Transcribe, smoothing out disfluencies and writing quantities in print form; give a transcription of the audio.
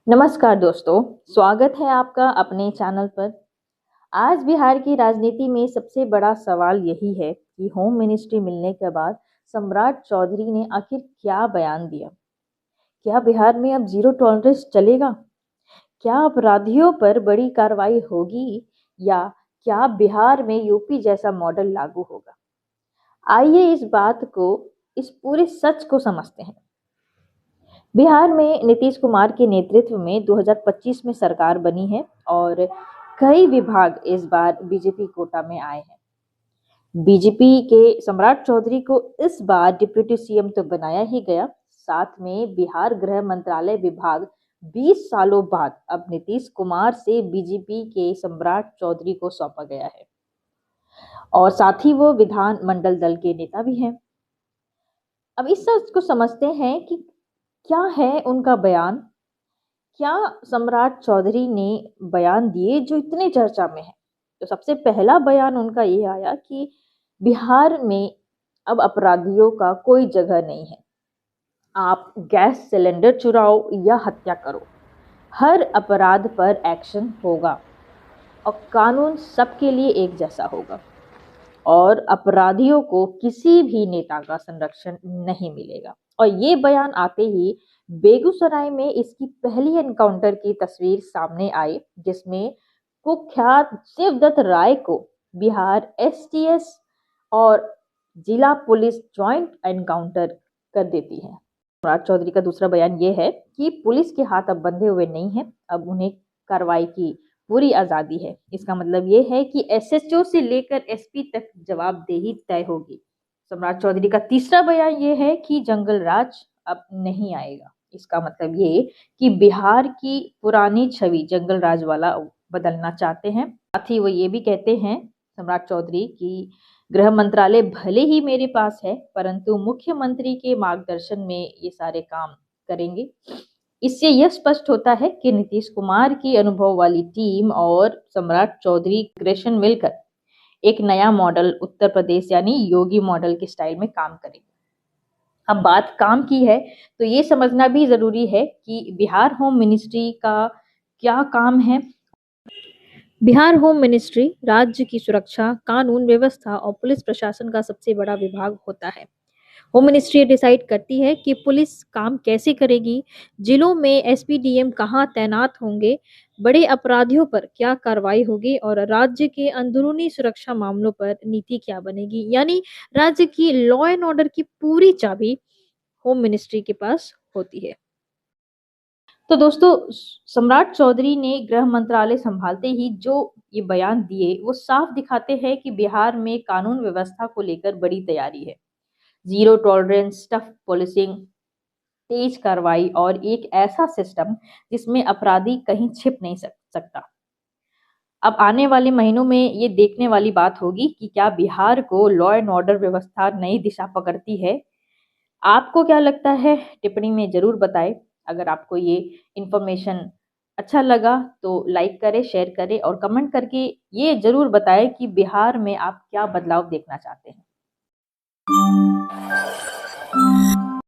नमस्कार दोस्तों, स्वागत है आपका अपने चैनल पर। आज बिहार की राजनीति में सबसे बड़ा सवाल यही है कि होम मिनिस्ट्री मिलने के बाद सम्राट चौधरी ने आखिर क्या बयान दिया। क्या बिहार में अब जीरो टॉलरेंस चलेगा? क्या अपराधियों पर बड़ी कार्रवाई होगी या क्या बिहार में यूपी जैसा मॉडल लागू होगा? आइए इस पूरे सच को समझते हैं। बिहार में नीतीश कुमार के नेतृत्व में 2025 में सरकार बनी है और कई विभाग इस बार बीजेपी कोटा में आए हैं। बीजेपी के सम्राट चौधरी को इस बार डिप्टी सीएम तो बनाया ही गया, साथ में बिहार गृह मंत्रालय विभाग 20 सालों बाद अब नीतीश कुमार से बीजेपी के सम्राट चौधरी को सौंपा गया है और साथ ही वो विधान मंडल दल के नेता भी हैं। अब इस सच को समझते हैं कि क्या है उनका बयान। क्या सम्राट चौधरी ने बयान दिए जो इतने चर्चा में है? तो सबसे पहला बयान उनका ये आया कि बिहार में अब अपराधियों का कोई जगह नहीं है। आप गैस सिलेंडर चुराओ या हत्या करो, हर अपराध पर एक्शन होगा और कानून सबके लिए एक जैसा होगा और अपराधियों को किसी भी नेता का संरक्षण नहीं मिलेगा। और ये बयान आते ही बेगूसराय में इसकी पहली एनकाउंटर की तस्वीर सामने आई, जिसमें कुख्यात शिवदत्त राय को बिहार एसटीएस और जिला पुलिस ज्वाइंट एनकाउंटर कर देती है। सम्राट चौधरी का दूसरा बयान ये है कि पुलिस के हाथ अब बंधे हुए नहीं हैं, अब उन्हें कार्रवाई की पूरी आजादी है। इसका मतलब ये है कि एसएचओ से लेकर एसपी तक जवाबदेही तय होगी। सम्राट चौधरी का तीसरा बयान ये है कि जंगल राज अब नहीं आएगा। इसका मतलब ये कि बिहार की पुरानी छवि जंगल राज वाला बदलना चाहते हैं। साथ ही वो ये भी कहते हैं सम्राट चौधरी की गृह मंत्रालय भले ही मेरे पास है, परंतु मुख्यमंत्री के मार्गदर्शन में ये सारे काम करेंगे। इससे यह स्पष्ट होता है कि नीतीश कुमार की अनुभव वाली टीम और सम्राट चौधरी ग्रेशन मिलकर एक नया मॉडल उत्तर प्रदेश यानी योगी मॉडल के स्टाइल में काम करेंगे। अब बात काम की है तो ये समझना भी जरूरी है कि बिहार होम मिनिस्ट्री का क्या काम है। बिहार होम मिनिस्ट्री राज्य की सुरक्षा, कानून व्यवस्था और पुलिस प्रशासन का सबसे बड़ा विभाग होता है। होम मिनिस्ट्री डिसाइड करती है कि पुलिस काम कैसे करेगी, जिलों में एसपीडीएम कहाँ तैनात होंगे, बड़े अपराधियों पर क्या कार्रवाई होगी और राज्य के अंदरूनी सुरक्षा मामलों पर नीति क्या बनेगी। यानी राज्य की लॉ एंड ऑर्डर की पूरी चाबी होम मिनिस्ट्री के पास होती है। तो दोस्तों, सम्राट चौधरी ने गृह मंत्रालय संभालते ही जो ये बयान दिए वो साफ दिखाते हैं कि बिहार में कानून व्यवस्था को लेकर बड़ी तैयारी है। जीरो टॉलरेंस, टफ पुलिसिंग, तेज कार्रवाई और एक ऐसा सिस्टम जिसमें अपराधी कहीं छिप नहीं सकता। अब आने वाले महीनों में ये देखने वाली बात होगी कि क्या बिहार को लॉ एंड ऑर्डर व्यवस्था नई दिशा पकड़ती है। आपको क्या लगता है? टिप्पणी में जरूर बताएं। अगर आपको ये इंफॉर्मेशन अच्छा लगा तो लाइक करें, शेयर करें और कमेंट करके ये जरूर बताएं कि बिहार में आप क्या बदलाव देखना चाहते हैं।